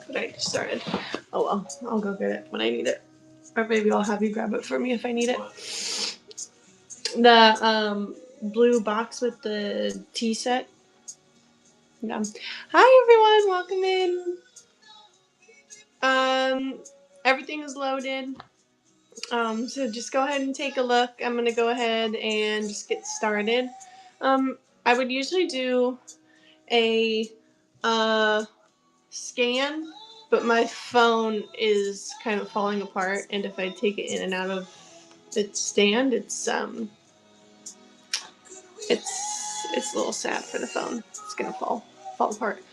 But I just started. Oh well, I'll go get it when I need it. Or maybe I'll have you grab it for me if I need it. The blue box with the tea set. Yeah. Hi everyone, welcome in. Everything is loaded. So just go ahead and take a look. I'm gonna go ahead and just get started. I would usually do a scan, but my phone is kind of falling apart, and if I take it in and out of its stand, it's a little sad for the phone. It's gonna fall apart.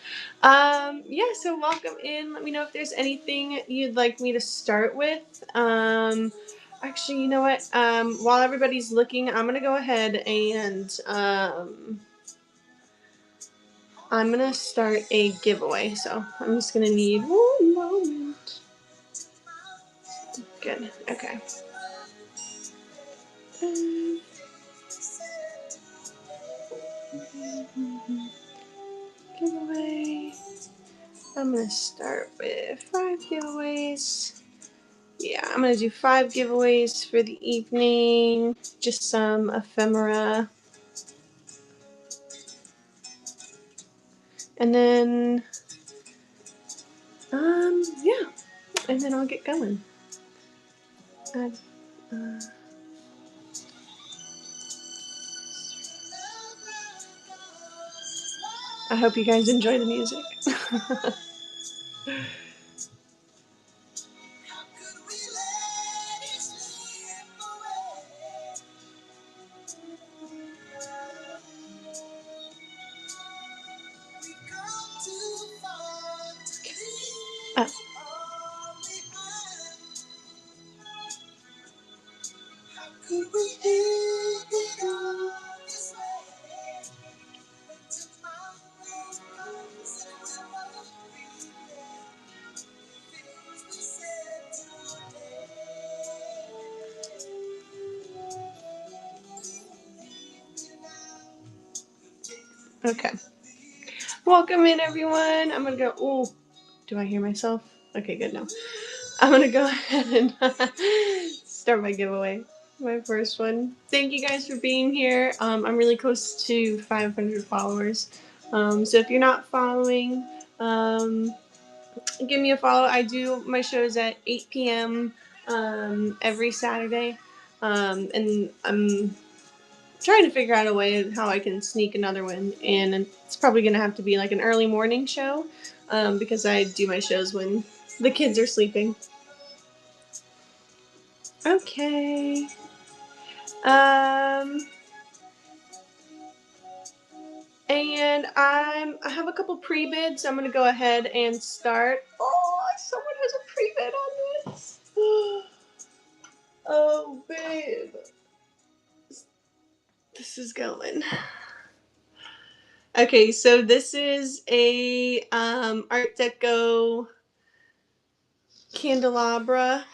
Yeah, so welcome in. Let me know if there's anything you'd like me to start with. Actually, you know what? While everybody's looking, I'm gonna go ahead and I'm gonna start a giveaway. So I'm just gonna need 1 moment. Good. Okay. Giveaway. I'm gonna start with 5 giveaways. Yeah, I'm gonna do 5 giveaways for the evening. Just some ephemera. And then, yeah. And then I'll get going. I hope you guys enjoy the music. Okay. Welcome in, everyone. I'm gonna go. Oh, do I hear myself? Okay, good. No. I'm gonna go ahead and start my giveaway. My first one. Thank you guys for being here. I'm really close to 500 followers. So if you're not following, give me a follow. I do my shows at 8 p.m. Every Saturday. And I'm trying to figure out a way how I can sneak another one in. And it's probably going to have to be like an early morning show because I do my shows when the kids are sleeping. Okay. And I have a couple pre-bids. So I'm going to go ahead and start. Oh, someone has a pre-bid on this. Oh, babe. This is going. Okay, so this is a Art Deco candelabra.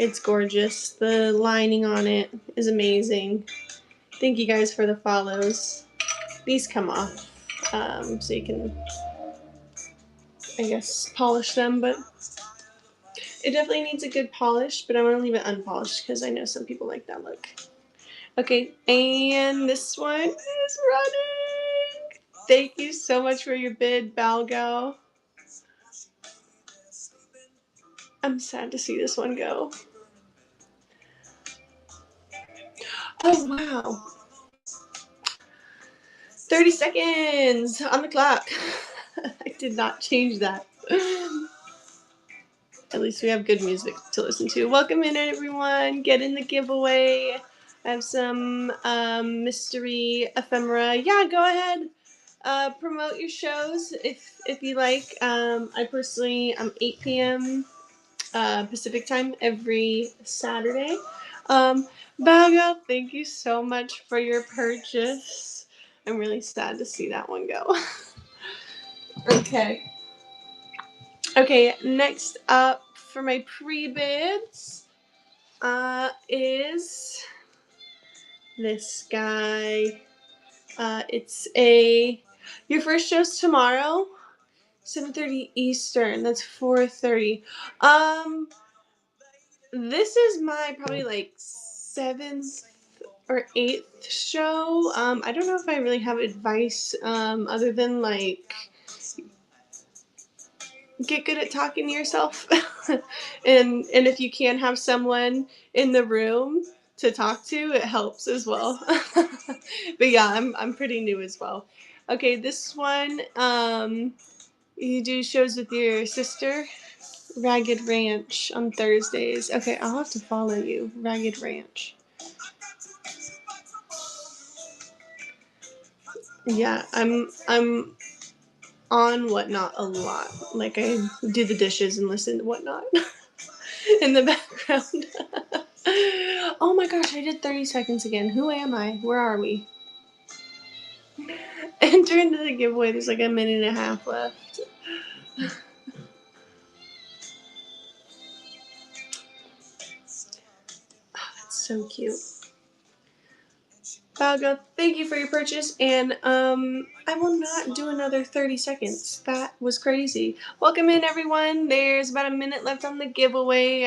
It's gorgeous. The lining on it is amazing. Thank you guys for the follows. These come off, so you can, I guess, polish them, but it definitely needs a good polish, but I'm going to leave it unpolished because I know some people like that look. Okay, and this one is running. Thank you so much for your bid, Balgo. I'm sad to see this one go. Oh, wow. 30 seconds on the clock. I did not change that. At least we have good music to listen to. Welcome in, everyone. Get in the giveaway. I have some mystery ephemera. Yeah, go ahead. Promote your shows if you like. I personally, I'm 8 p.m. Pacific time every Saturday. Bago, thank you so much for your purchase. I'm really sad to see that one go. Okay. Okay, next up for my pre-bids is this guy. It's a Your first show's tomorrow, 7:30 Eastern. That's 4:30. This is my probably like 7th or 8th show. I don't know if I really have advice other than like get good at talking to yourself, and if you can have someone in the room to talk to, it helps as well. But yeah, I'm pretty new as well. Okay, this one, you do shows with your sister. Ragged Ranch on Thursdays. Okay, I'll have to follow you. Ragged Ranch. Yeah, I'm on Whatnot a lot. Like I do the dishes and listen to Whatnot in the background. Oh my gosh, I did 30 seconds again. Who am I? Where are we? Enter into the giveaway. There's like a minute and a half left. Oh, that's so cute. Valga, thank you for your purchase, and I will not do another 30 seconds. That was crazy. Welcome in, everyone. There's about a minute left on the giveaway.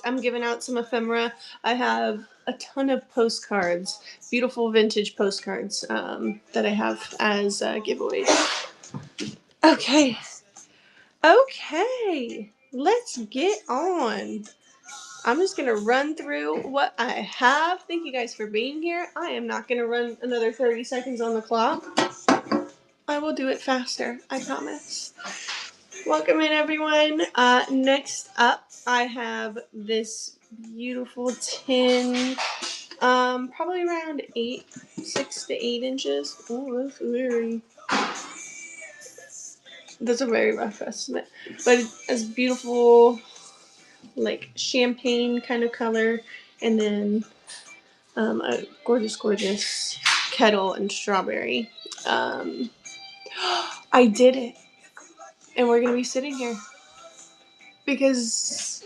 I'm giving out some ephemera. I have a ton of postcards, beautiful vintage postcards that I have as giveaways. Okay. Okay. Let's get on. I'm just going to run through what I have. Thank you guys for being here. I am not going to run another 30 seconds on the clock. I will do it faster, I promise. Welcome in, everyone. Next up, I have this beautiful tin, probably around 6 to 8 inches. Oh, that's a very rough estimate. But it's beautiful, like champagne kind of color, and then a gorgeous kettle and strawberry. I did it, and we're gonna be sitting here because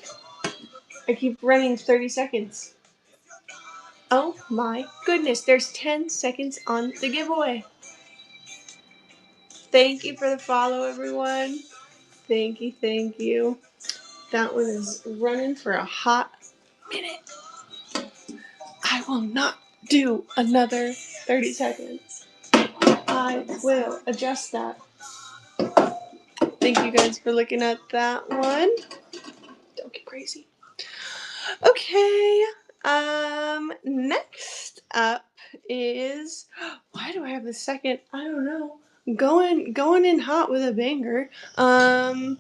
I keep running 30 seconds. Oh my goodness, there's 10 seconds on the giveaway. Thank you for the follow, everyone. Thank you. That one is running for a hot minute. I will not do another 30 seconds. I will adjust that. Thank you guys for looking at that one. Don't get crazy. Okay. Next up is, why do I have the second? I don't know. Going in hot with a banger. I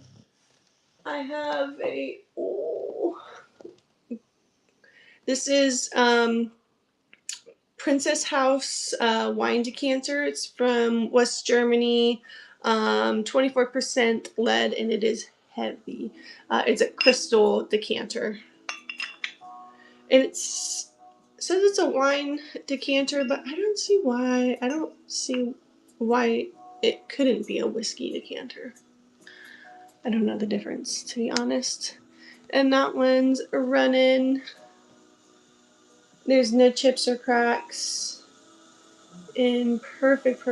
have a. Oh, this is Princess House wine decanter. It's from West Germany. 24% lead, and it is heavy. It's a crystal decanter, and it says it's a wine decanter, but I don't see why it couldn't be a whiskey decanter. I don't know the difference, to be honest. And that one's running. There's no chips or cracks. In perfect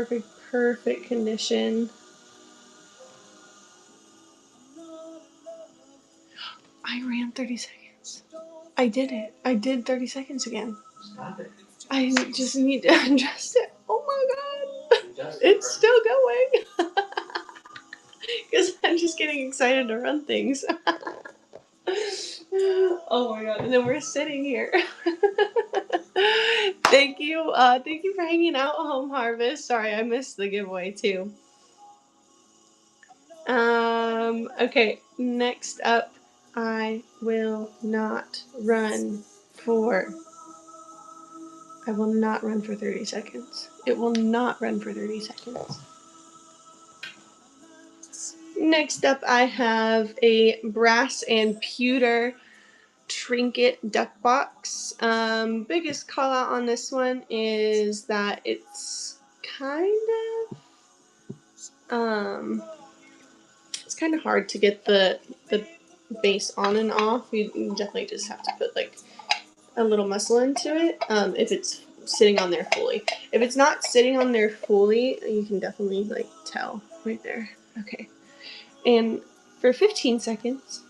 condition. I ran 30 seconds. I did it. I did 30 seconds again. Stop it. I just need to adjust it. Oh my god. It's still going. Because I'm just getting excited to run things. Oh my god. And then we're sitting here. Thank you. Thank you for hanging out, Home Harvest. Sorry, I missed the giveaway too. Okay, next up, I will not run for 30 seconds. It will not run for 30 seconds. Next up, I have a brass and pewter trinket duck box. Biggest call out on this one is that it's kind of hard to get the base on and off. You definitely just have to put like a little muscle into it. If it's sitting on there fully. If it's not sitting on there fully, you can definitely like tell right there. Okay. And for 15 seconds,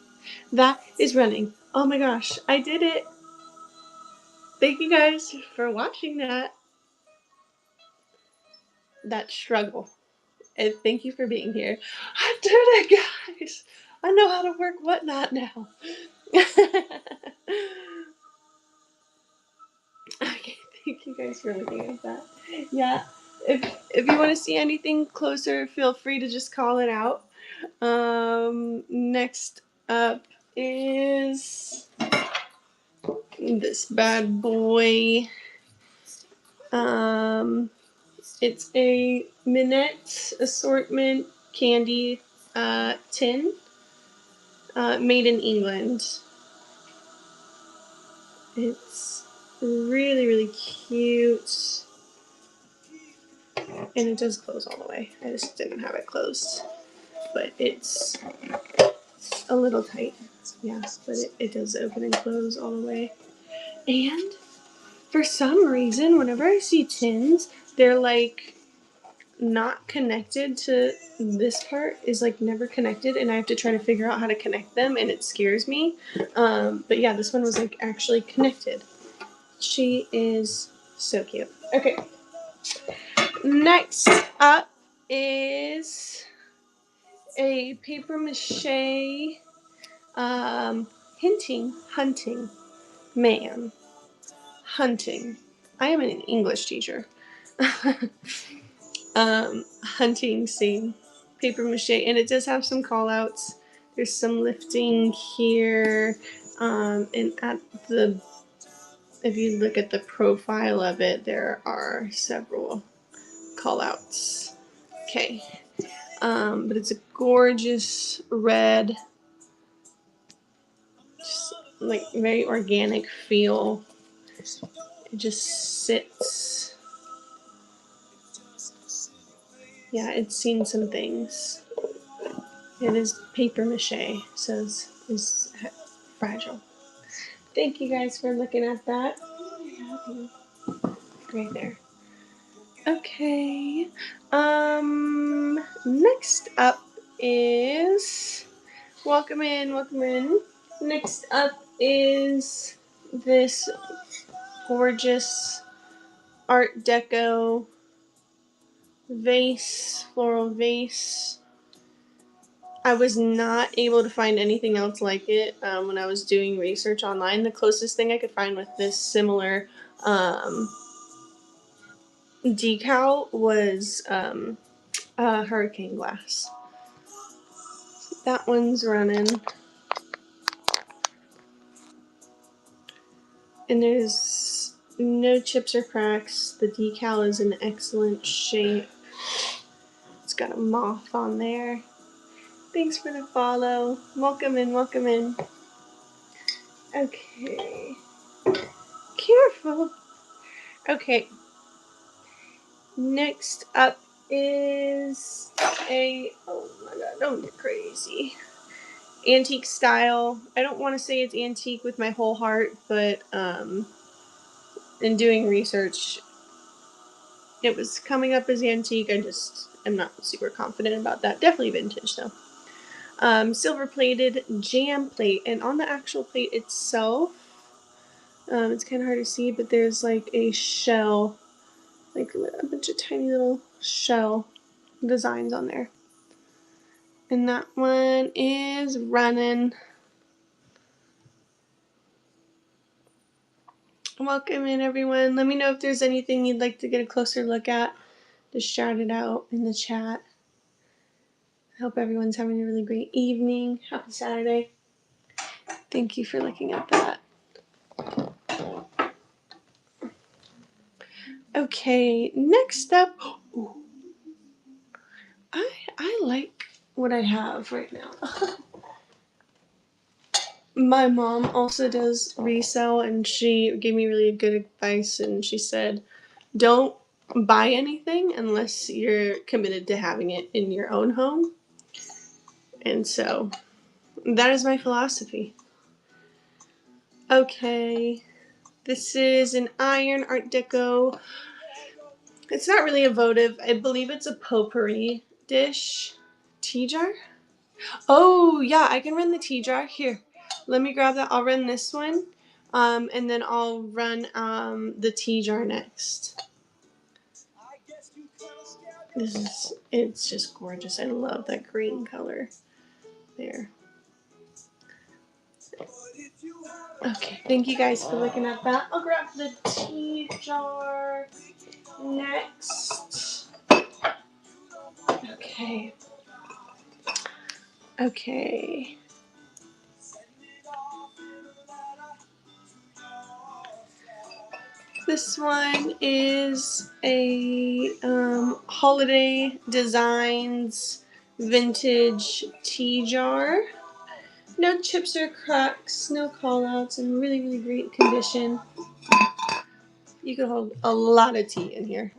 that is running. Oh my gosh, I did it. Thank you guys for watching that struggle. And thank you for being here. I did it, guys. I know how to work Whatnot now. Okay, thank you guys for looking at that. Yeah, if you want to see anything closer, feel free to just call it out. Next up is this bad boy. It's a Minette assortment candy tin, made in England. It's really, really cute. And it does close all the way. I just didn't have it closed. But it's a little tight. Yes, but it does open and close all the way. And for some reason, whenever I see tins, they're like not connected to this part, is like never connected, and I have to try to figure out how to connect them, and it scares me. But yeah, this one was like actually connected. She is so cute. Okay. Next up is a paper mache hunting man. Hunting. I am an English teacher. Hunting scene. Paper mache. And it does have some call outs. There's some lifting here. And at the, if you look at the profile of it, there are several call outs. Okay. But it's a gorgeous red, just like very organic feel. It just sits. Yeah, it's seen some things. It is paper mache, so it's fragile. Thank you guys for looking at that. Right there. Okay. Next up is welcome in. Next up is this gorgeous Art Deco vase, floral vase. I was not able to find anything else like it when I was doing research online. The closest thing I could find with this similar decal was hurricane glass. That one's running. And there's no chips or cracks. The decal is in excellent shape. It's got a moth on there. Thanks for the follow. Welcome in, welcome in. Okay. Careful. Okay. Next up is a, oh my god, don't get crazy. Antique style. I don't want to say it's antique with my whole heart, but in doing research, it was coming up as antique. I just am not super confident about that. Definitely vintage though. Silver plated jam plate, and on the actual plate itself, it's kind of hard to see, but there's like a shell, like a bunch of tiny little shell designs on there. And that one is running. Welcome in, everyone. Let me know if there's anything you'd like to get a closer look at. Just shout it out in the chat. I hope everyone's having a really great evening. Happy Saturday. Thank you for looking at that. Okay, next up. Ooh, I like what I have right now. My mom also does resell, and she gave me really good advice, and she said, don't buy anything unless you're committed to having it in your own home. And so that is my philosophy. Okay, This is an iron Art Deco. It's not really a votive. I believe it's a potpourri dish. Tea jar? Oh, yeah, I can run the tea jar. Here, let me grab that. I'll run this one. And then I'll run the tea jar next. It's just gorgeous. I love that green color there. Okay, thank you guys for looking at that. I'll grab the tea jar next. Okay. Okay. This one is a Holiday Designs vintage tea jar. No chips or cracks, no callouts, in really, really great condition. You could hold a lot of tea in here.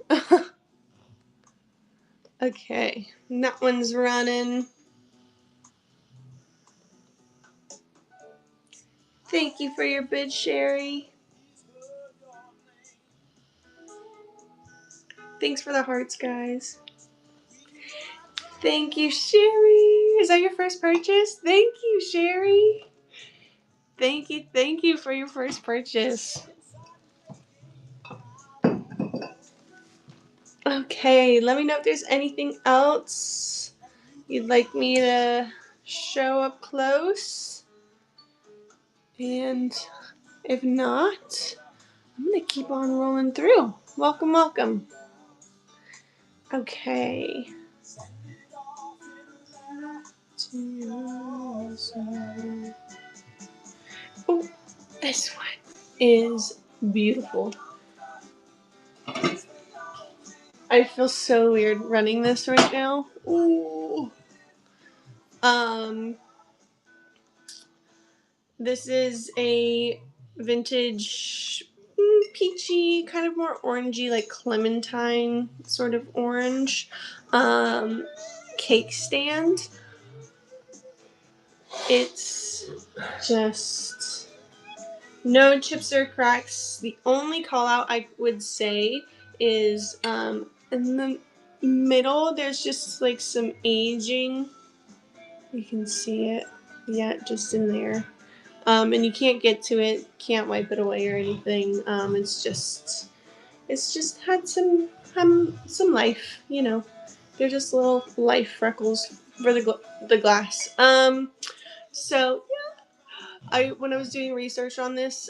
Okay, and that one's running. Thank you for your bid, Sherry. Thanks for the hearts, guys. Thank you, Sherry. Is that your first purchase? Thank you, Sherry. Thank you for your first purchase. Okay, let me know if there's anything else you'd like me to show up close. And if not, I'm going to keep on rolling through. Welcome, welcome. Okay. Oh, this one is beautiful. I feel so weird running this right now. Ooh. This is a vintage peachy, kind of more orangey, like clementine sort of orange cake stand. It's just no chips or cracks. The only call out I would say is in the middle there's just like some aging. You can see it, yeah, just in there. And you can't get to it, can't wipe it away or anything. It's just had some life, you know. They're just little life freckles for the glass. So yeah, when I was doing research on this,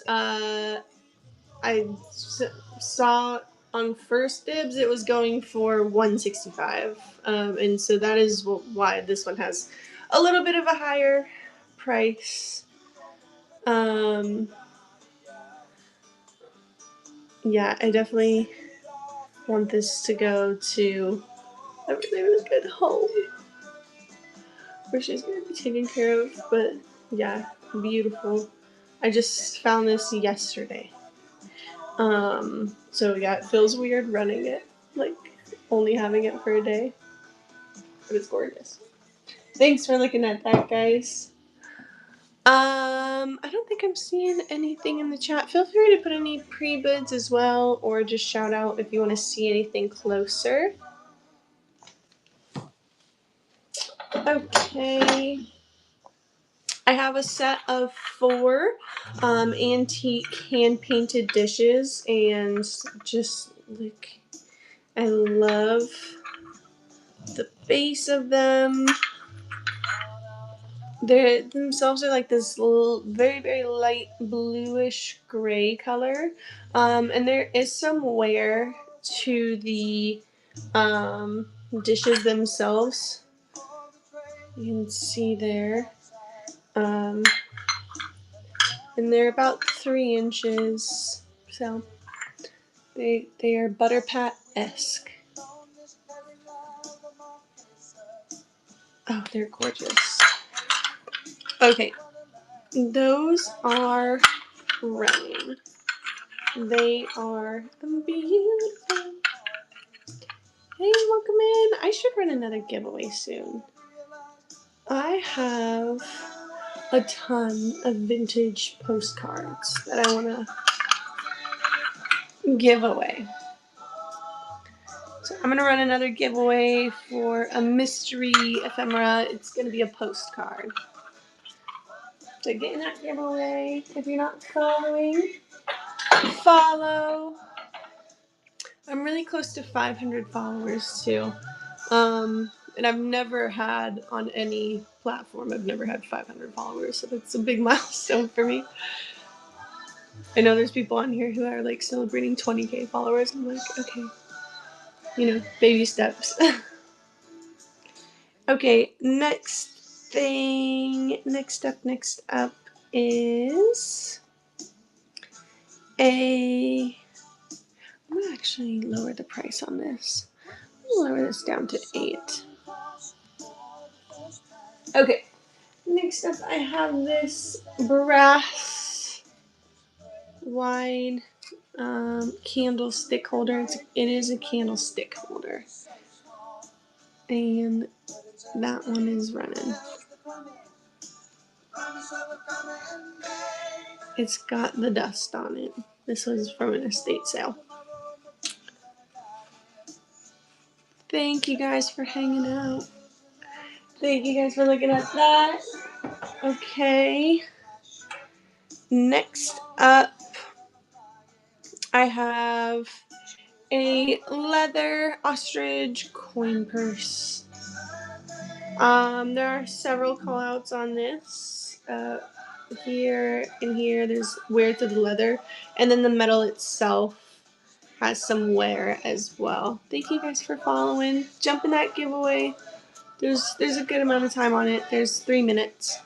saw on First Dibs it was going for $165, and so that is why this one has a little bit of a higher price. Yeah, I definitely want this to go to a really, really good home where she's going to be taken care of. But yeah, beautiful. I just found this yesterday. So yeah, it feels weird running it, like only having it for a day. But it's gorgeous. Thanks for looking at that, guys. I don't think I'm seeing anything in the chat. Feel free to put any pre-bids as well, or just shout out if you want to see anything closer. Okay. I have a set of 4 antique hand-painted dishes, and just like, I love the base of them. They themselves are like this little, very, very light bluish gray color. And there is some wear to the dishes themselves. You can see there. And they're about 3 inches. So they are butter pat-esque. Oh, they're gorgeous. Okay, those are running. They are beautiful. Hey, welcome in. I should run another giveaway soon. I have a ton of vintage postcards that I want to giveaway. So I'm going to run another giveaway for a mystery ephemera. It's going to be a postcard. So get in that giveaway. If you're not following, follow. I'm really close to 500 followers too. And I've never had on any platform, I've never had 500 followers. So that's a big milestone for me. I know there's people on here who are like celebrating 20K followers. I'm like, okay, you know, baby steps. Okay, next up is I'm gonna actually lower the price on this. Lower this down to 8. Okay, next up I have this brass wine candlestick holder. It is a candlestick holder. And that one is running. It's got the dust on it. This was from an estate sale. Thank you guys for hanging out. Thank you guys for looking at that. Okay. Next up, I have a leather ostrich coin purse. There are several callouts on this. Here and here, there's wear to the leather, and then the metal itself has some wear as well. Thank you guys for following. Jump in that giveaway. There's a good amount of time on it. There's 3 minutes.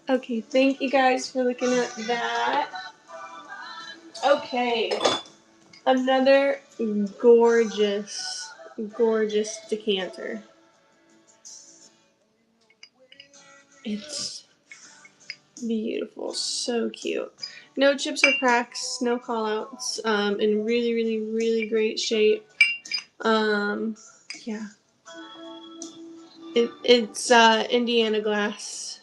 Okay, thank you guys for looking at that. Okay, another gorgeous decanter. It's beautiful, so cute. No chips or cracks, no callouts, in really great shape. Yeah. It's Indiana glass.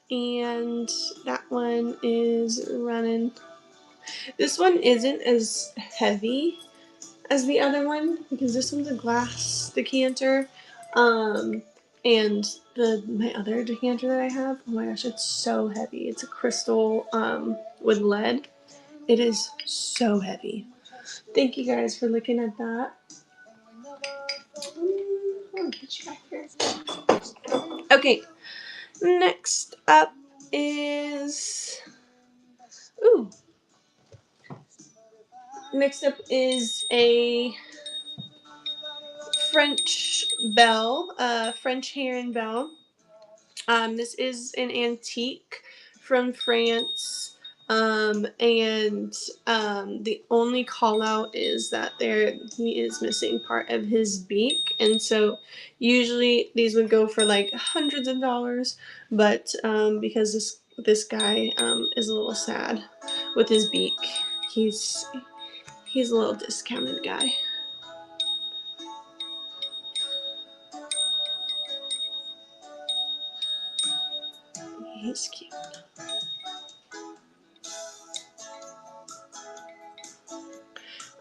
And that one is running. This one isn't as heavy as the other one because this one's a glass decanter. And my other decanter that I have, oh my gosh, it's so heavy. It's a crystal with lead. It is so heavy. Thank you guys for looking at that. Okay, next up is a French bell, French heron bell. This is an antique from France. And the only call out is that he is missing part of his beak, and so usually these would go for like hundreds of dollars, but because this guy is a little sad with his beak, he's a little discounted guy. He's cute.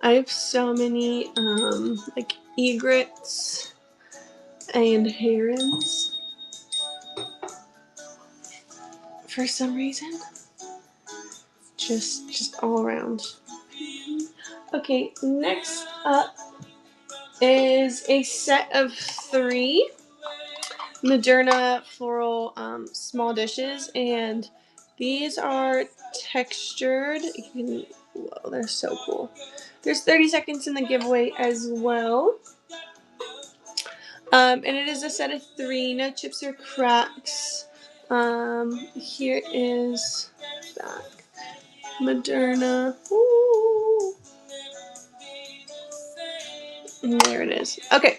I have so many like egrets and herons for some reason. Just all around. Okay, next up is a set of 3 Moderna floral small dishes, and these are textured. Whoa, they're so cool. There's 30 seconds in the giveaway as well. And it is a set of 3, no chips or cracks. Here is back. Moderna. Ooh. And there it is. Okay.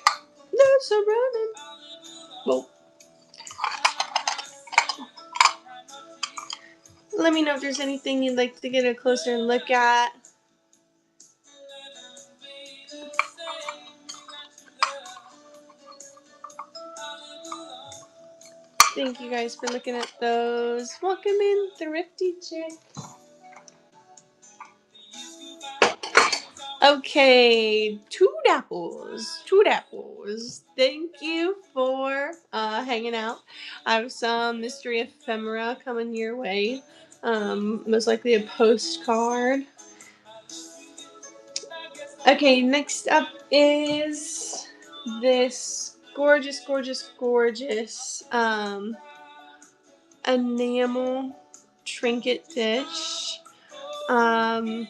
That's a running. Well, let me know if there's anything you'd like to get a closer look at. Thank you guys for looking at those. Welcome in, Thrifty Chick. Okay, two dapples. Thank you for hanging out. I have some mystery ephemera coming your way. Most likely a postcard. Okay, next up is this gorgeous enamel trinket dish. And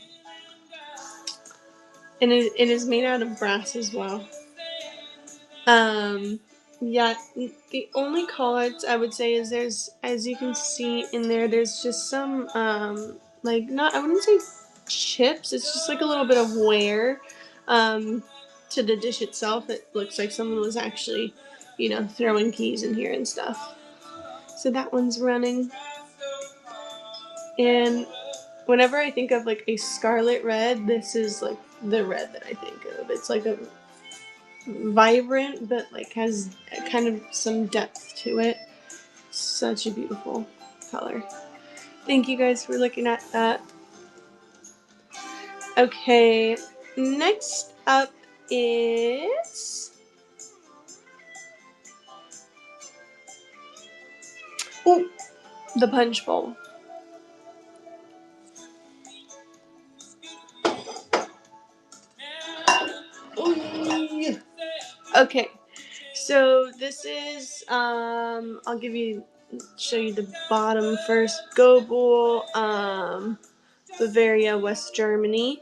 it is made out of brass as well. Yeah, the only callouts I would say is there's, as you can see in there, there's just some, like, not, I wouldn't say chips, it's just like a little bit of wear, to the dish itself. It looks like someone was actually, throwing keys in here and stuff. So that one's running. And whenever I think of like a scarlet red, this is like the red that I think of. It's like a vibrant, but like has kind of some depth to it. Such a beautiful color. Thank you guys for looking at that. Okay, next up is the punch bowl. Ooh. Okay, so this is I'll show you the bottom first. Go Bowl, Bavaria, West Germany.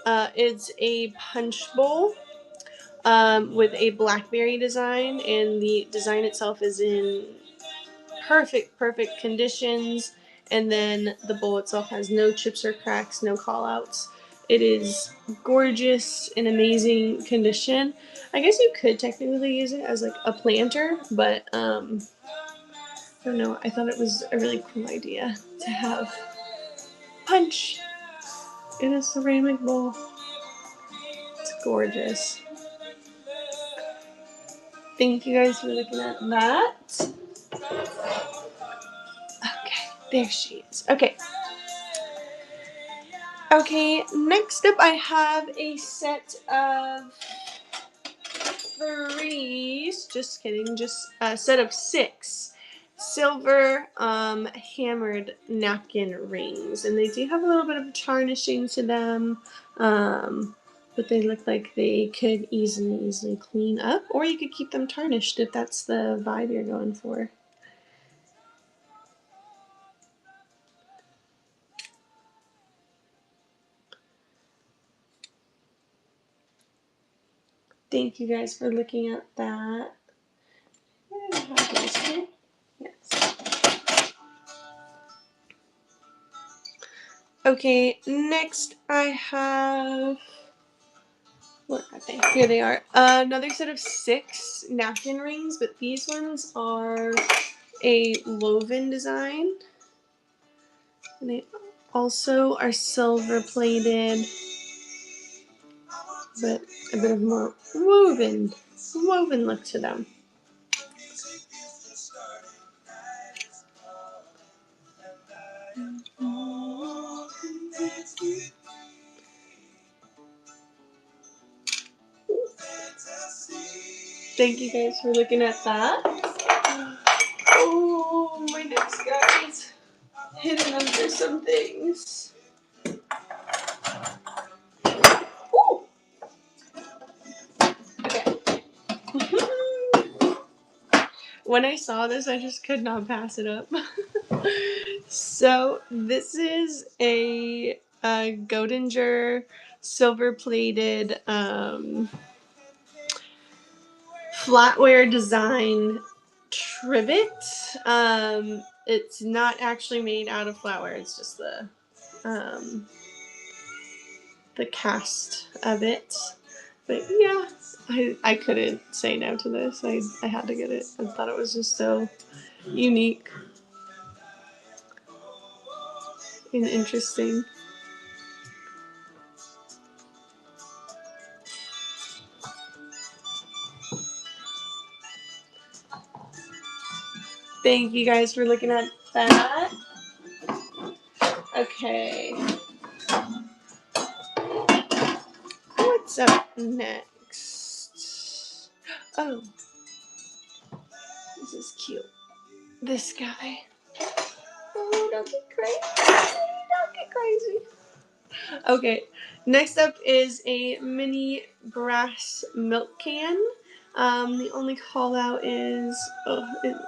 It's a punch bowl with a blackberry design, and the design itself is in perfect conditions. And then the bowl itself has no chips or cracks, no callouts. It is gorgeous, in amazing condition. I guess you could technically use it as like a planter, but I don't know. I thought it was a really cool idea to have punch in a ceramic bowl. It's gorgeous. Thank you guys for looking at that. Okay, there she is. Okay, next up I have a set of just kidding, just a set of 6 silver hammered napkin rings. And they do have a little bit of tarnishing to them, but they look like they could easily clean up, or you could keep them tarnished if that's the vibe you're going for. Thank you guys for looking at that. Yes. Okay, next I have, where are they? Here they are. Another set of 6 napkin rings, but these ones are a woven design. And they also are silver plated, but a bit of more woven look to them. Thank you guys for looking at that. Oh, my next guy's hidden under some things. Ooh. Okay. When I saw this, I just could not pass it up. So this is a Godinger silver-plated flatware design trivet. It's not actually made out of flatware. It's just the cast of it. But yeah, I couldn't say no to this. I had to get it. I thought it was just so unique and interesting. Thank you guys for looking at that. Okay. What's up next? Oh, this is cute. This guy. Oh, don't get crazy. Don't get crazy. Okay, next up is a mini brass milk can. The only call out is,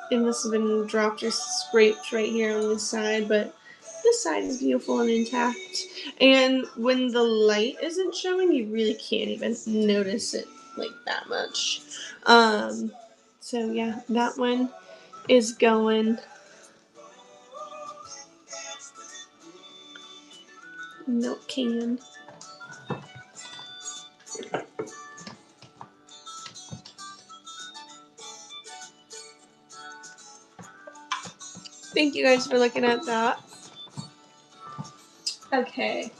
it must have been dropped or scraped right here on this side, but this side is beautiful and intact. And when the light isn't showing, you really can't even notice it like that much. So yeah, that one is going. Milk can. Thank you guys for looking at that. Okay.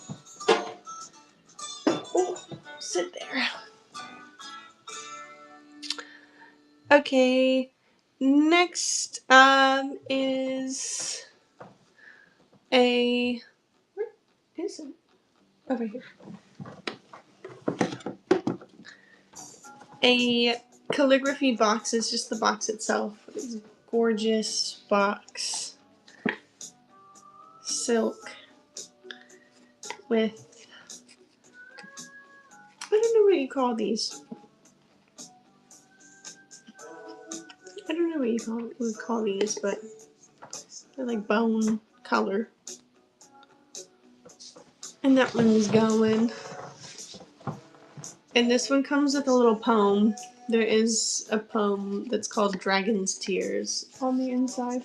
Oh, sit there. Okay. Next is a, where is it? Over here. A calligraphy box is just the box itself. It's a gorgeous box. Silk with, I don't know what you call these. I don't know what you would call these, but they're like bone color. And that one's going. And this one comes with a little poem. There is a poem that's called Dragon's Tears on the inside.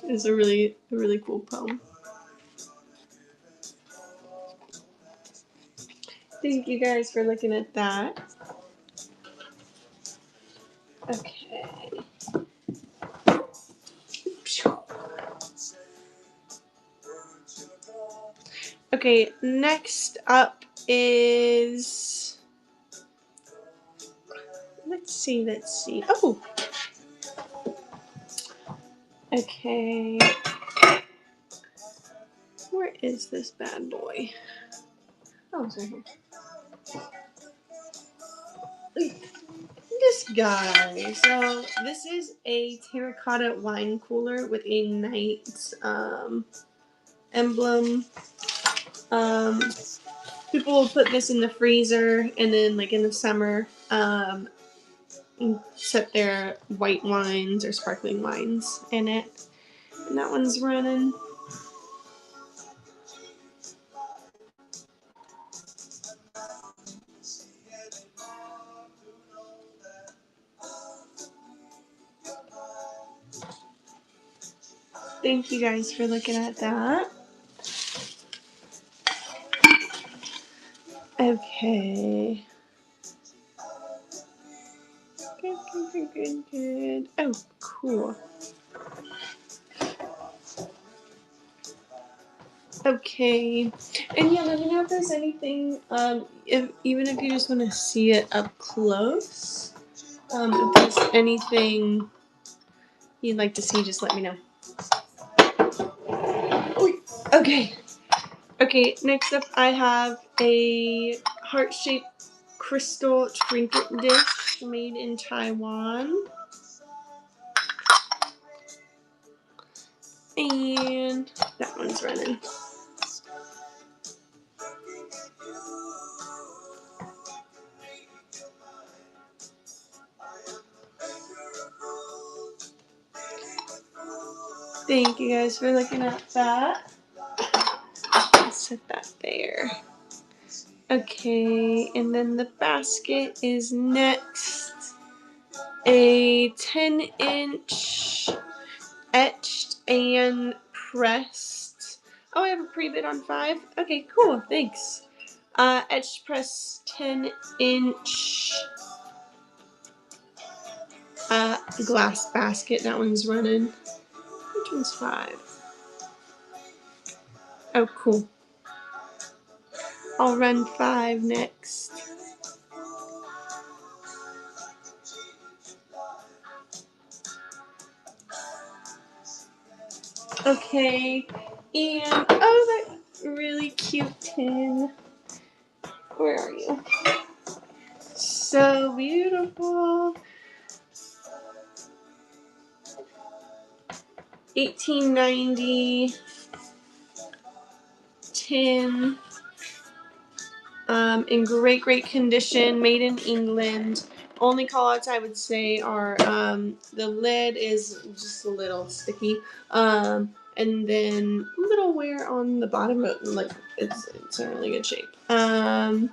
It's a really cool poem. Thank you guys for looking at that. Okay. Okay, next up is, let's see. Oh! Okay. Where is this bad boy? Oh, it's right here. This guy. So this is a terracotta wine cooler with a knight emblem. People will put this in the freezer, and then like in the summer, set their white wines or sparkling wines in it. And that one's running. Thank you guys for looking at that. Okay. Good. Oh, cool. Okay. And yeah, let me know if there's anything, even if you just want to see it up close, if there's anything you'd like to see, just let me know. Okay. Okay, next up I have a heart-shaped crystal trinket disc made in Taiwan. And that one's running. Thank you guys for looking at that. Let's set that there. Okay, and then the basket is next. A 10-inch etched and pressed. Oh, I have a pre-bid on 5? Okay, cool, thanks. Etched pressed 10-inch glass basket. That one's running. Which one's 5? Oh, cool. I'll run 5 next. Okay, and oh, that really cute tin. Where are you? So beautiful. 1890 tin. In great condition, made in England. Only callouts I would say are the lid is just a little sticky, and then a little wear on the bottom, but like it's in really good shape. Yeah,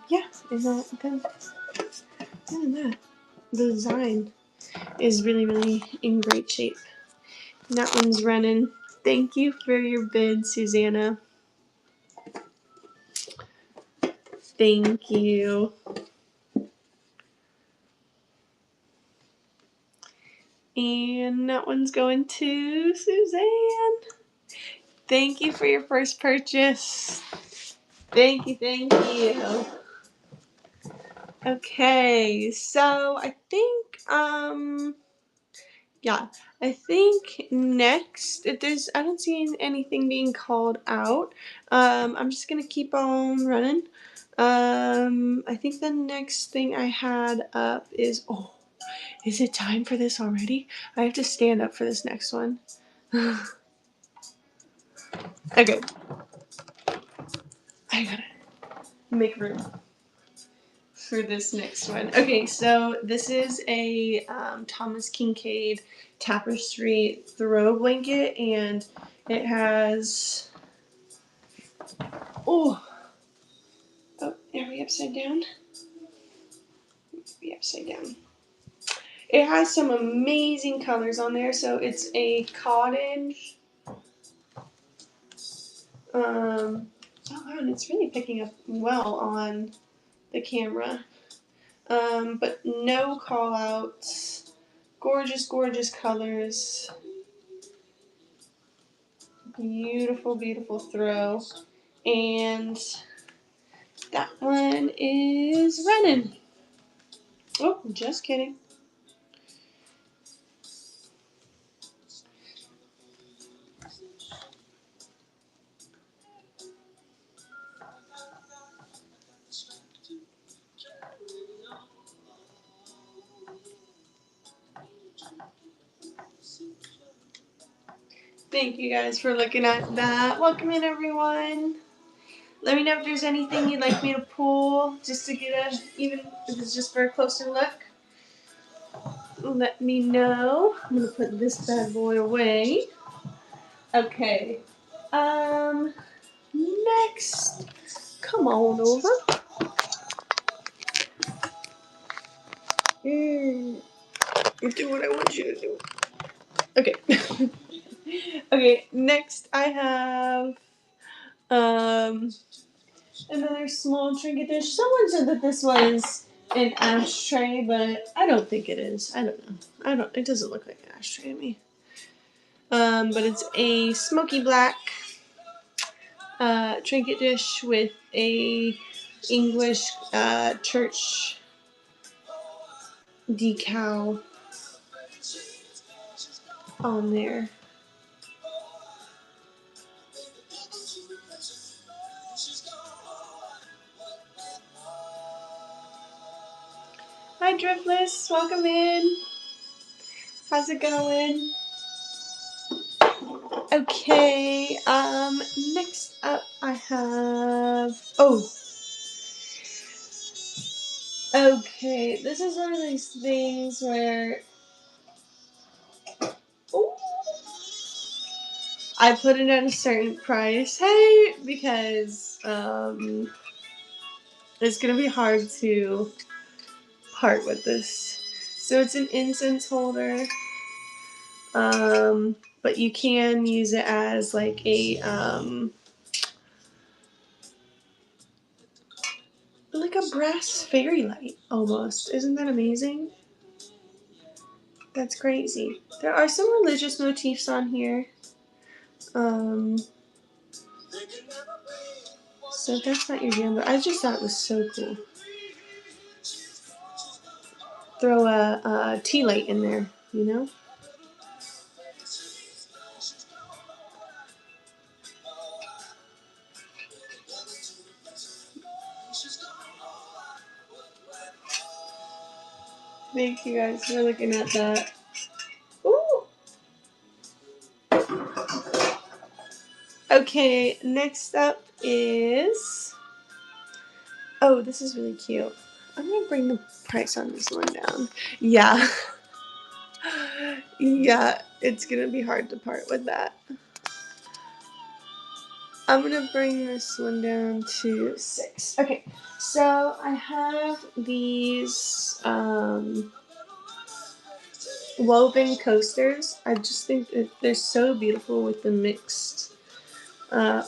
and that the design is really in great shape. And that one's running. Thank you for your bid, Susanna. Thank you. And that one's going to Suzanne. Thank you for your first purchase. Thank you. Okay, so I think yeah, I think next if there's I don't see anything being called out. I'm just gonna keep on running. I think the next thing I had up is is it time for this already? I have to stand up for this next one. Okay. I gotta make room for this next one. Okay, so this is a Thomas Kincaid tapestry throw blanket, and it has oh, are we upside down? Be upside down. It has some amazing colors on there. So it's a cottage. Oh wow, and it's really picking up well on the camera. But no call outs. Gorgeous colors. Beautiful throw. And that one is running. Oh, just kidding. Thank you guys for looking at that. Welcome in, everyone. Let me know if there's anything you'd like me to pull, just to get even if it's just for a closer look. Let me know. I'm gonna put this bad boy away. Okay. Next, come on over. Do what I want you to do. Okay. Okay. Next, I have another small trinket dish. Someone said that this was an ashtray, but I don't think it is. I don't know. It doesn't look like an ashtray to me. But it's a smoky black trinket dish with a English church decal on there. Hi Driftless, welcome in. How's it going? Okay, next up I have okay, this is one of these things where I put it at a certain price, hey, because it's gonna be hard to part with this. So it's an incense holder, but you can use it as like a brass fairy light almost. Isn't that amazing? That's crazy. There are some religious motifs on here. So if that's not your jam, but I just thought it was so cool. Throw a tea light in there, you know? Thank you guys for looking at that. Ooh. Okay, next up is... Oh, this is really cute. I'm gonna bring the price on this one down. Yeah. Yeah, it's gonna be hard to part with that. I'm gonna bring this one down to $6. Okay, so I have these woven coasters. I just think that they're so beautiful with the mixed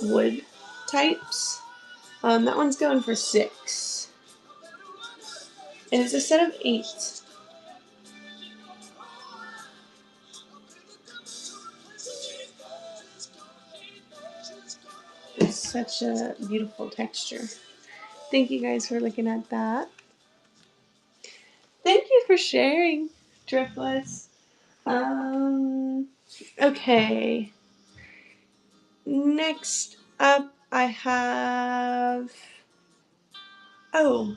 wood types. That one's going for $6. And it's a set of 8. It's such a beautiful texture. Thank you guys for looking at that. Thank you for sharing, Driftless. Okay. Next up, I have... Oh.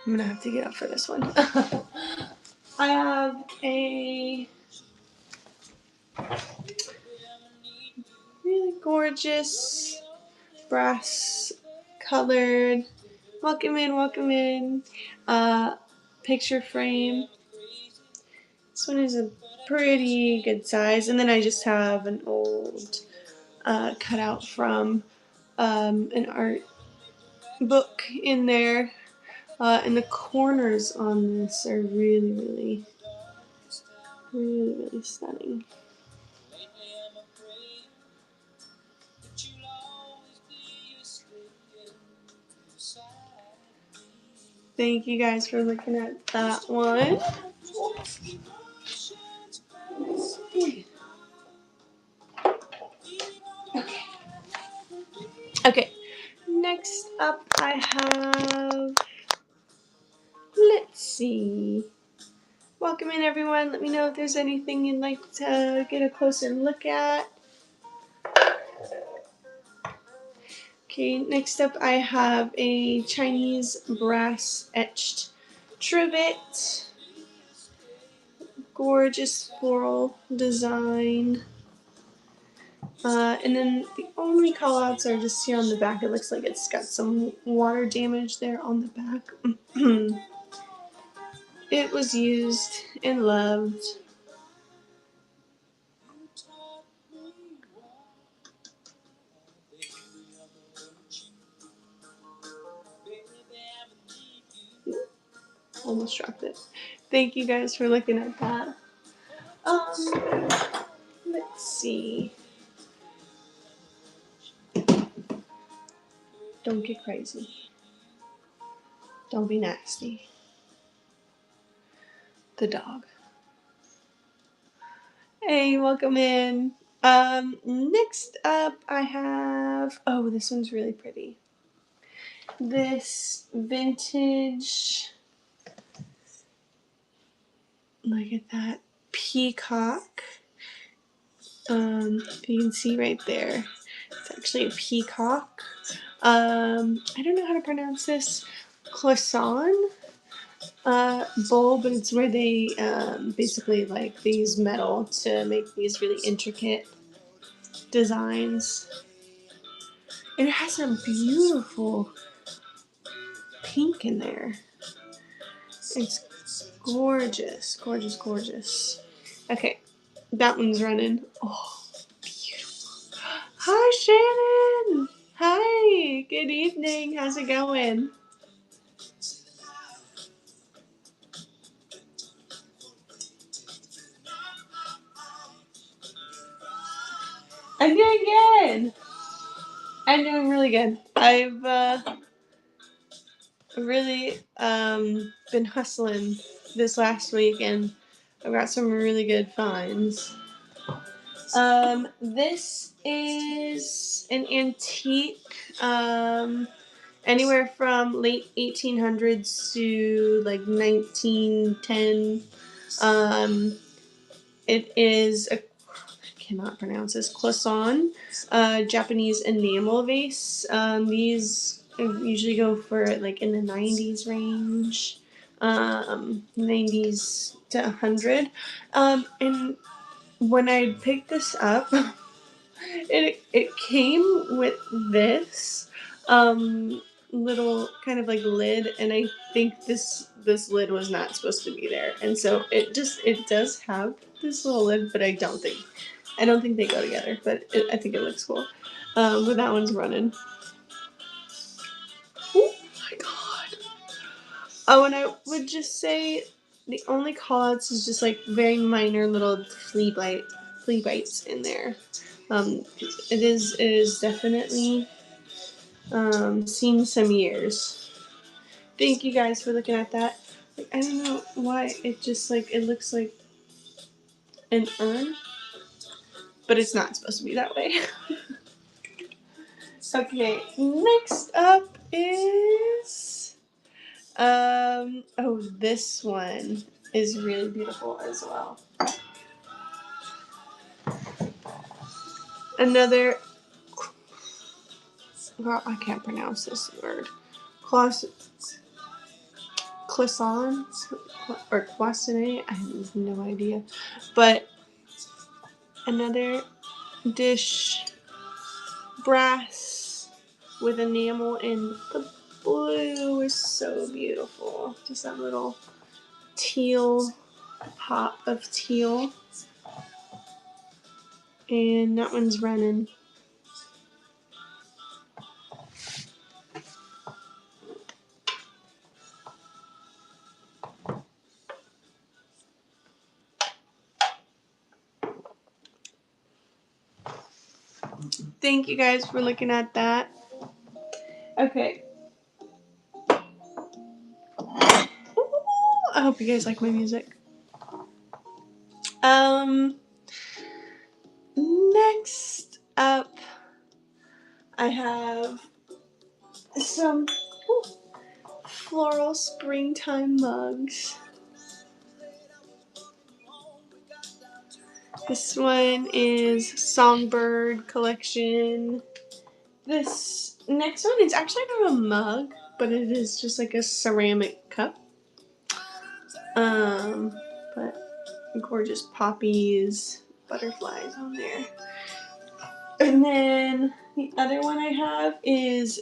I'm gonna have to get up for this one. I have a really gorgeous brass colored welcome in picture frame. This one is a pretty good size, and then I just have an old cutout from an art book in there, and the corners on this are really stunning. Thank you guys for looking at that one. Okay, next up I have, let's see. Welcome in everyone. Let me know if there's anything you'd like to get a closer look at. Okay, next up I have a Chinese brass etched trivet. Gorgeous floral design. And then the only call outs are just here on the back. It looks like it's got some water damage there on the back. It was used and loved. Almost dropped it. Thank you guys for looking at that. Let's see. Don't get crazy. Don't be nasty. The dog. Hey, welcome in. Next up I have, oh, this one's really pretty. This vintage, look at that, peacock. You can see right there, it's actually a peacock. I don't know how to pronounce this. Cloisonne bowl, but it's where they basically like they use metal to make these really intricate designs. And it has a beautiful pink in there. It's gorgeous, gorgeous, gorgeous. Okay, that one's running. Oh, beautiful. Hi, Shannon. Hi, good evening. How's it going? I'm doing good. I'm doing really good. I've really been hustling this last week, and I've got some really good finds. This is an antique, anywhere from late 1800s to like 1910. It is a, I cannot pronounce this, Cloisonne, Japanese enamel vase. These usually go for like in the 90s range. 90s to 100. And when I picked this up, it came with this little kind of like lid, and I think this lid was not supposed to be there, and so it does have this little lid, but I don't think they go together, but I think it looks cool. But that one's running. Oh my god. Oh, and I would just say the only callouts is just like very minor little flea bites in there. It is definitely seen some years. Thank you guys for looking at that. Like, I don't know why it just like it looks like an urn, but it's not supposed to be that way. Okay, next up is oh, this one is really beautiful as well. Another, well, I can't pronounce this word. Clisson or Cloisonne, I have no idea. But another dish, brass with enamel, and the blue is so beautiful. Just that little teal pop of teal. And that one's running. Thank you guys for looking at that. Okay. I hope you guys like my music. Next up, I have some floral springtime mugs. This one is Songbird Collection. This next one is actually not a mug, but it is just like a ceramic cup. But gorgeous poppies, butterflies on there. And then the other one I have is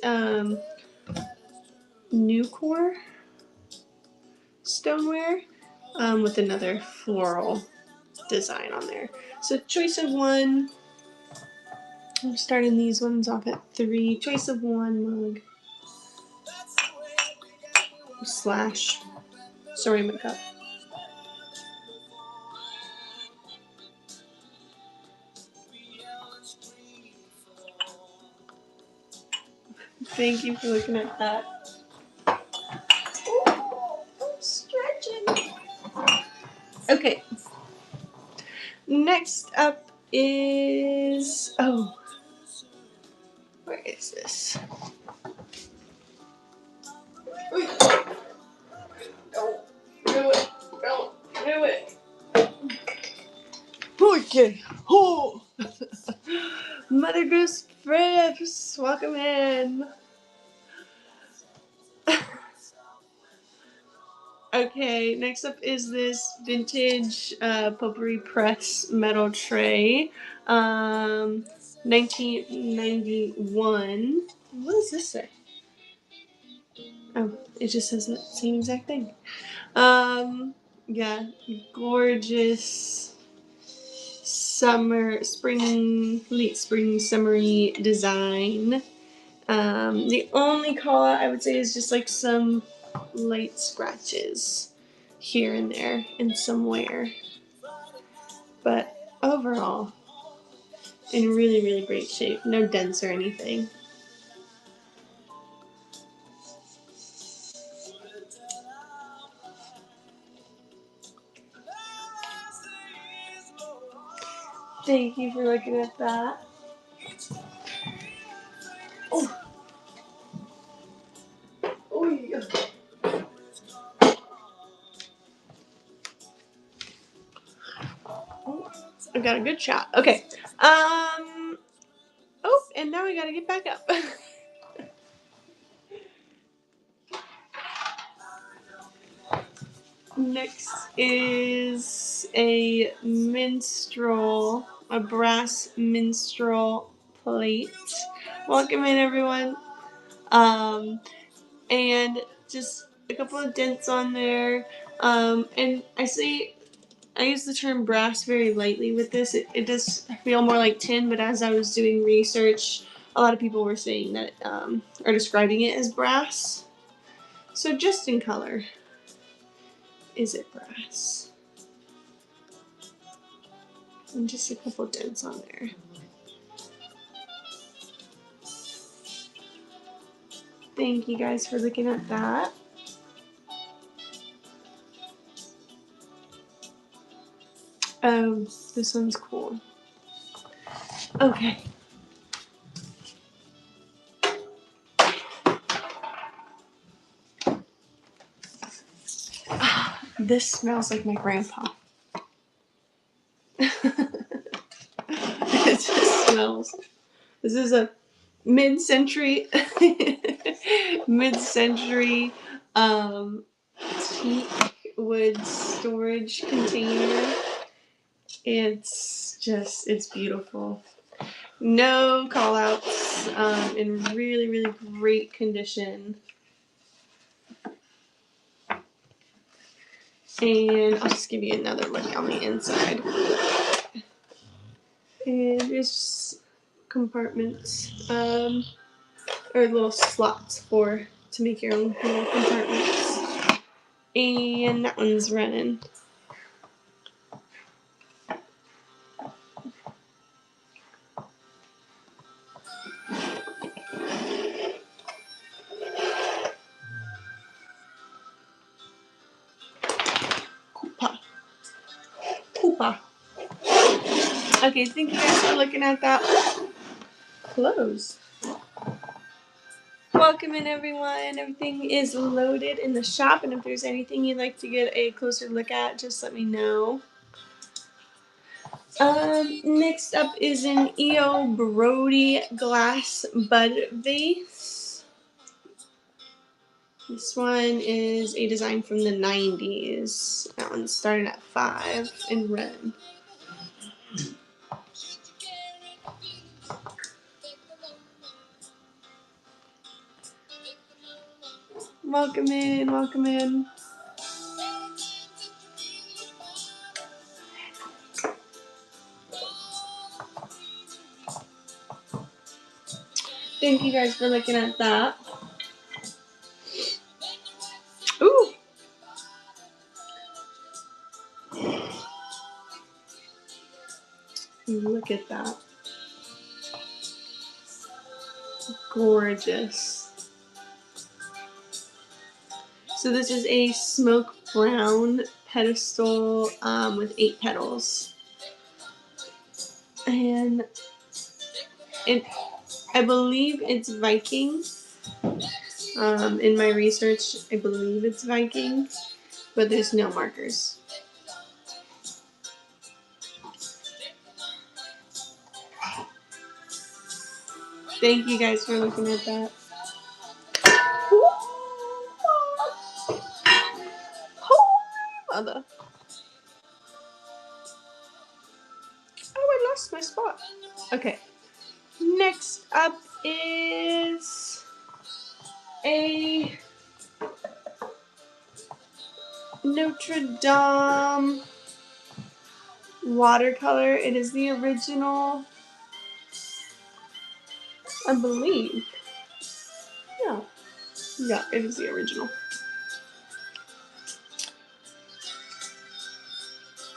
Nucor stoneware with another floral design on there. So choice of one. I'm starting these ones off at 3. Choice of one mug / ceramic cup. Thank you for looking at that. Ooh, I'm stretching. Okay. Next up is, oh, where is this? Don't do it. Don't do it. Okay. Oh. Mother Goose Frips, welcome in. Okay, next up is this vintage Potpourri Press metal tray. 1991. What does this say? Oh, it just says the same exact thing. Yeah, gorgeous late spring, summery design. The only call out I would say is just like some light scratches here and there and somewhere. But overall, in really, really great shape. No dents or anything. Thank you for looking at that. Oh. Oh, yeah. I got a good shot. Okay. Oh, and now we gotta get back up. Next is a minstrel, a brass minstrel plate. Welcome in, everyone. And just a couple of dents on there. And I use the term brass very lightly with this. It does feel more like tin, but as I was doing research, a lot of people were saying that, are describing it as brass. So just in color, is it brass? And just a couple dents on there. Thank you guys for looking at that. Oh, this one's cool. Okay. This smells like my grandpa. It just smells. This is a mid-century teak wood storage container. It's beautiful. No call outs, in really, really great condition. And I'll just give you another look on the inside. And there's just compartments, or little slots to make your own little compartments. And that one's running. Koopa. Okay, thank you guys for looking at that. Close. Welcome in, everyone. Everything is loaded in the shop, and if there's anything you'd like to get a closer look at, just let me know. Next up is an E.O. Brody glass bud vase. This one is a design from the 90s. That one started at $5 in red. Welcome in, welcome in. Thank you guys for looking at that. Ooh! Look at that. Gorgeous. So this is a smoke brown pedestal with 8 petals. And I believe it's Viking. In my research, I believe it's Viking, but there's no markers. Thank you guys for looking at that. Holy mother. Oh, I lost my spot. Okay. Next up is a Notre Dame watercolor. It is the original, I believe. Yeah, it is the original.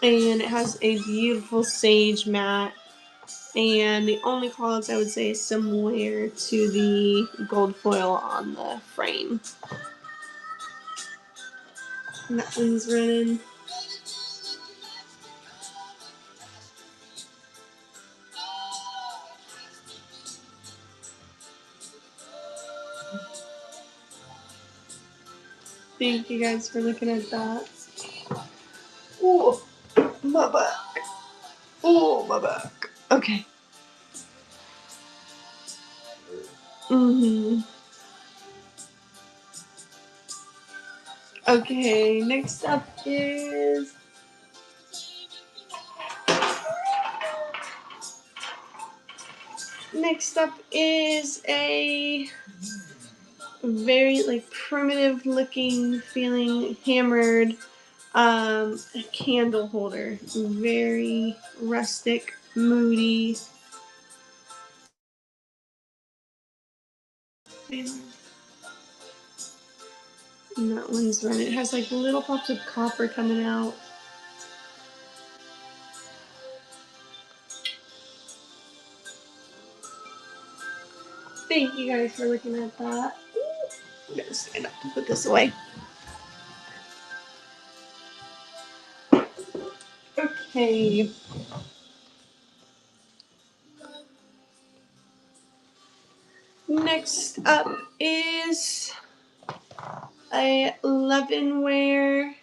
And it has a beautiful sage mat. And the only callouts I would say is some wear to the gold foil on the frame. And that one's running. Thank you guys for looking at that. Oh, my back. Oh, my back. Okay. Okay, next up is a very like primitive looking feeling hammered a candle holder. Very rustic, moody. And that one's running. It has like little pops of copper coming out. Thank you guys for looking at that. I'm gonna stand up to put this away. Okay. Next up is a Leavenware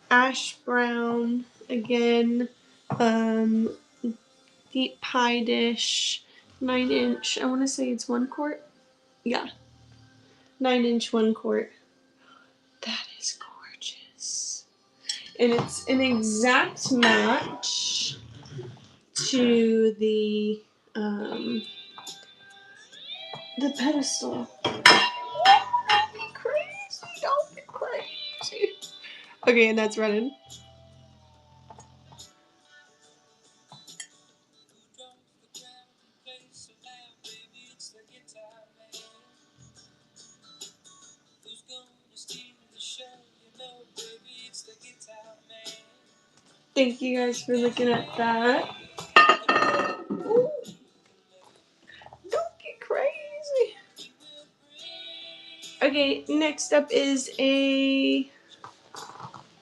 ash brown again. Deep pie dish, 9-inch. I want to say it's 1 quart. Yeah, 9-inch 1 quart. That is gorgeous, and it's an exact match to the pedestal. Don't be crazy! Don't be crazy! Okay, and that's running. Thank you guys for looking at that. Ooh. Don't get crazy. Okay, next up is a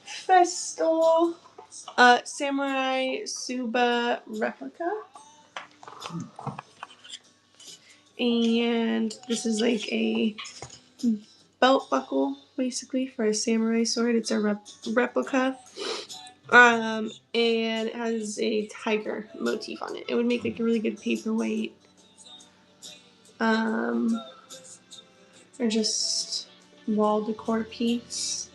Festool Samurai Tsuba replica. And this is like a belt buckle, basically, for a samurai sword. It's a replica. And it has a tiger motif on it. It would make like a really good paperweight. Or just wall decor piece.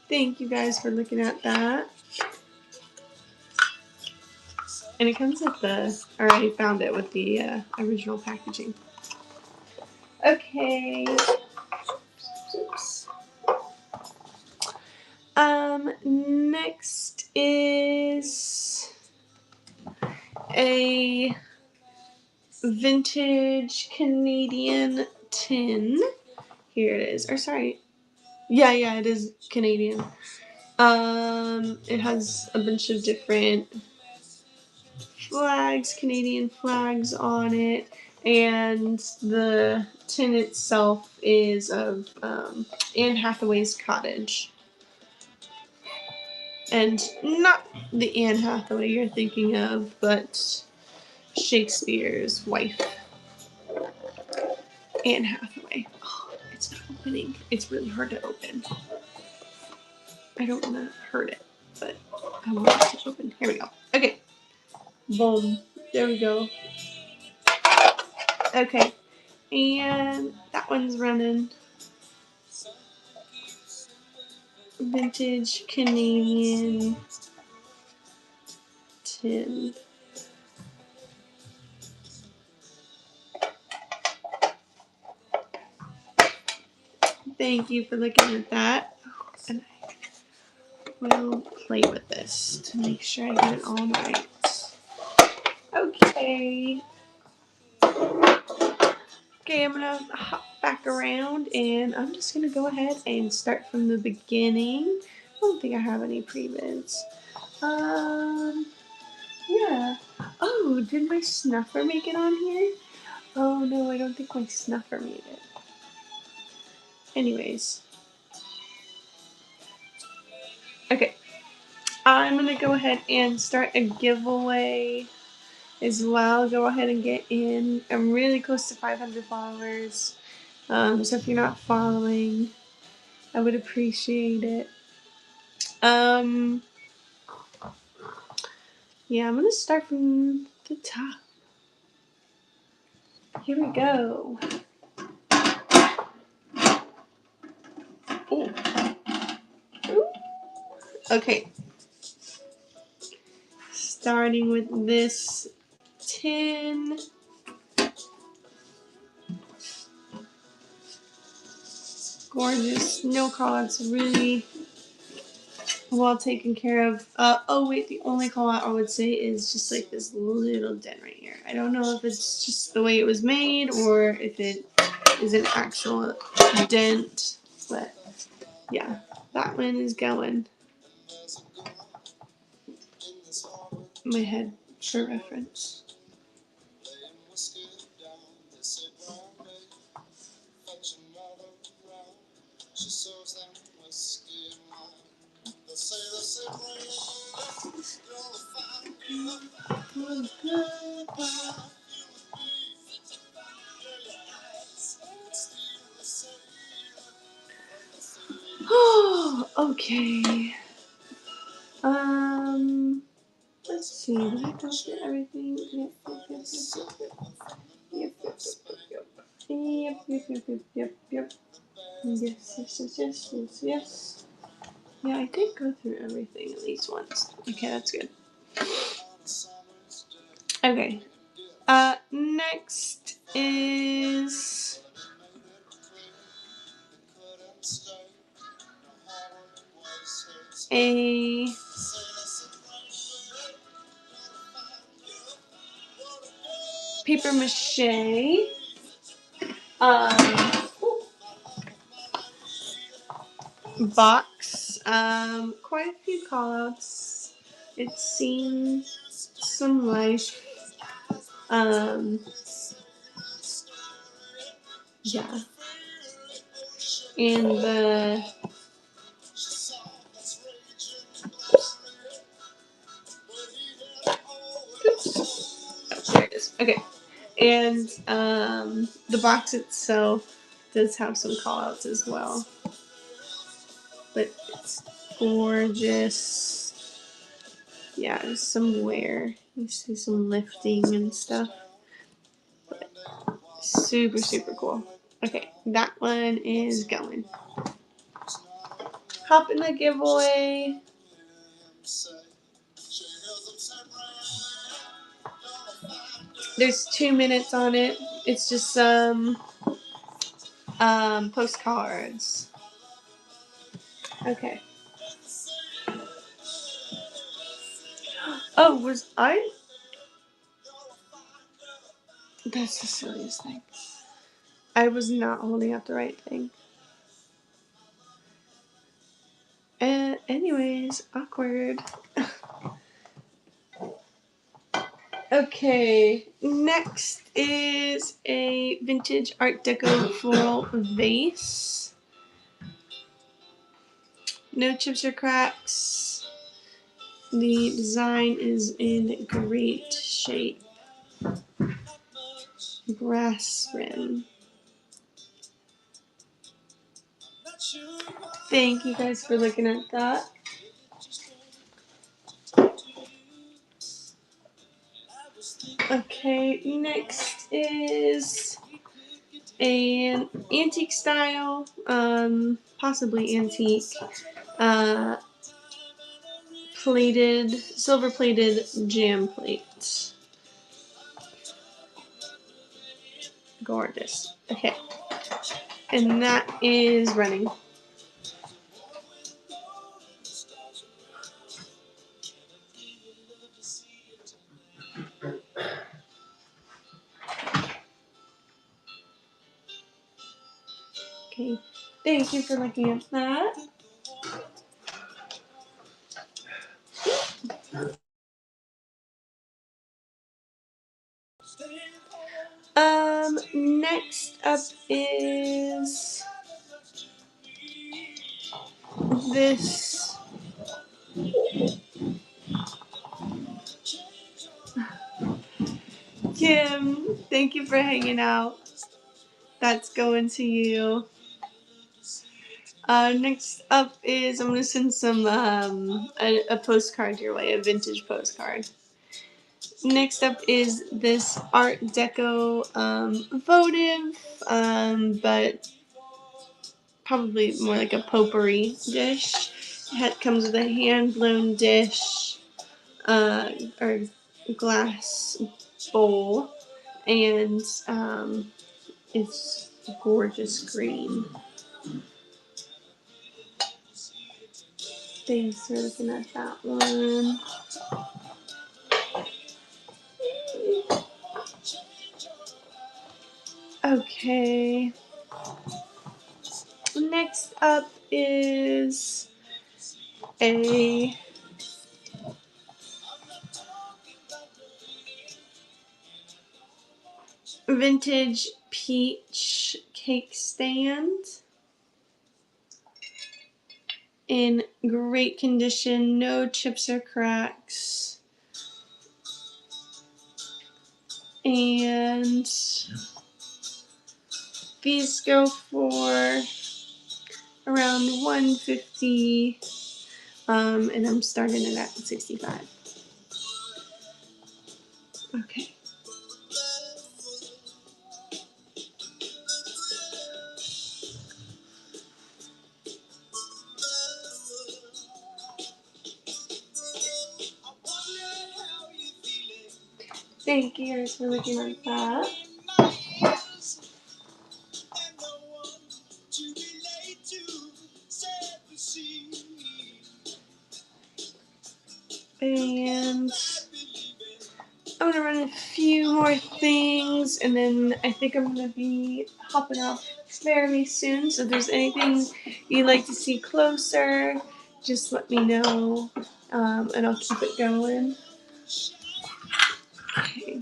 Thank you guys for looking at that. And it comes with I already found it with the original packaging. Okay. Oops. Next is a vintage Canadian tin. Here it is. Or sorry. Yeah, it is Canadian. It has a bunch of different flags, Canadian flags on it, and the tin itself is of Anne Hathaway's cottage. And not the Anne Hathaway you're thinking of, but Shakespeare's wife, Anne Hathaway. Oh, it's not opening. It's really hard to open. I don't want to hurt it, but I want it to open. Here we go. Okay. Boom. There we go. Okay. And that one's running. Vintage Canadian tin. Thank you for looking at that. And I will play with this to make sure I get it all right. Okay. Okay, I'm gonna hop back around and I'm just gonna go ahead and start from the beginning. I don't think I have any pre-bids. Yeah. Oh, did my snuffer make it on here? Oh no, I don't think my snuffer made it. Anyways. Okay. I'm gonna go ahead and start a giveaway as well. Go ahead and get in. I'm really close to 500 followers. So if you're not following, I would appreciate it. Yeah, I'm gonna start from the top. Here we go. Ooh. Ooh. Okay. Starting with this tin. Gorgeous. No callouts. Really well taken care of. Oh wait, the only call out I would say is just like this little dent right here. I don't know if it's just the way it was made or if it is an actual dent, but yeah, that one is going. My head for reference. Oh, okay. Let's see. Did I go through everything? Yep. Yes. Yeah, I did go through everything at least once. Okay, that's good. Okay. Next is a paper mache box. Quite a few callouts. It's seen some life. Yeah. And the there it is. Okay. And the box itself does have some callouts as well. But it's gorgeous. Yeah, there's some wear. You see some lifting and stuff. But super, super cool. Okay, that one is going. Hop in the giveaway. There's 2 minutes on it. It's just some postcards. Okay. Oh, was I? That's the silliest thing. I was not holding up the right thing. Anyways, awkward. Okay, next is a vintage Art Deco floral vase. No chips or cracks. The design is in great shape. Brass rim. Thank you guys for looking at that. Okay, next is an antique style, possibly antique, silver plated jam plate. Gorgeous. Okay. And that is running. Okay. Thank you for looking at that. Next up is this Kim. Thank you for hanging out. That's going to you. Next up is I'm gonna send some a postcard your way, a vintage postcard. Next up is this Art Deco votive, but probably more like a potpourri dish. It comes with a hand-blown dish or glass bowl, and it's gorgeous green. Thanks for looking at that one. Okay. Next up is a vintage peach cake stand in great condition, no chips or cracks. And these go for around $150, and I'm starting it at $65. Okay. Thank you guys for looking at that. And I'm gonna run a few more things, and then I think I'm gonna be hopping off fairly soon. So if there's anything you'd like to see closer, just let me know, and I'll keep it going. Okay.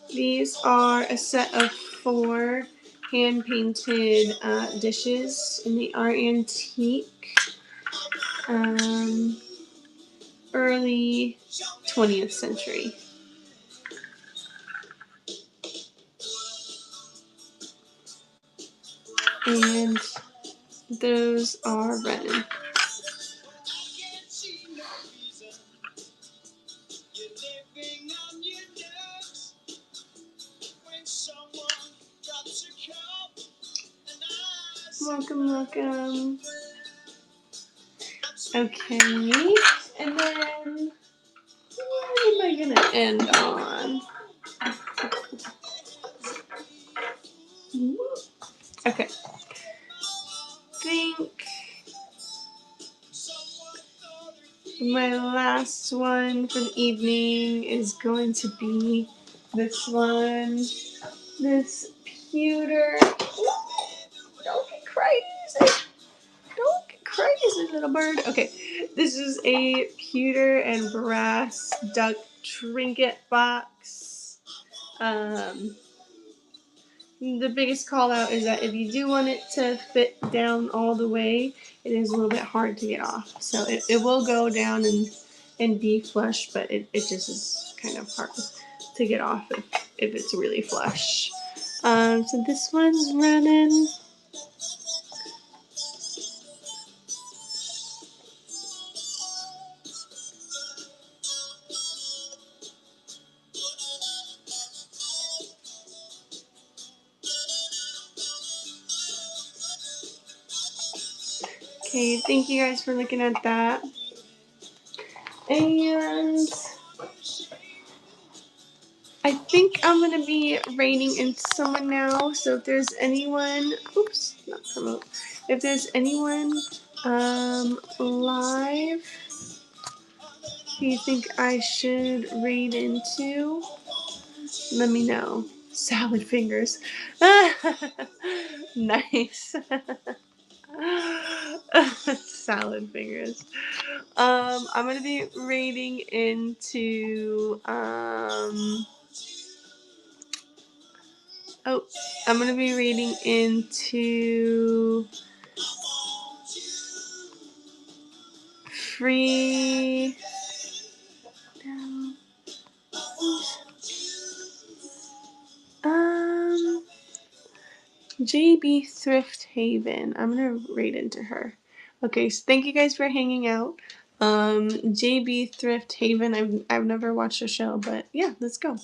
These are a set of 4 hand-painted dishes, and they are antique, early 20th century. And those are running. Welcome, welcome. Okay, and then what am I gonna end on? Okay, think my last one for the evening is going to be this one. This pewter. Don't get crazy. Don't get crazy, little bird. Okay, this is a pewter and brass duck trinket box. The biggest call out is that if you do want it to fit down all the way, it is a little bit hard to get off. So it will go down and be flush, but it just is kind of hard to get off if it's really flush. So this one's running. Okay, thank you guys for looking at that. And I think I'm going to be rating into someone now. So if there's anyone, oops, not promote. If there's anyone live who you think I should raid into, let me know. Salad fingers. Nice. Salad fingers. I'm gonna be rating into I'm gonna be rating into free JB Thrift Haven. I'm gonna rate into her. Okay, so thank you guys for hanging out. JB Thrift Haven. I've never watched the show, but yeah, let's go.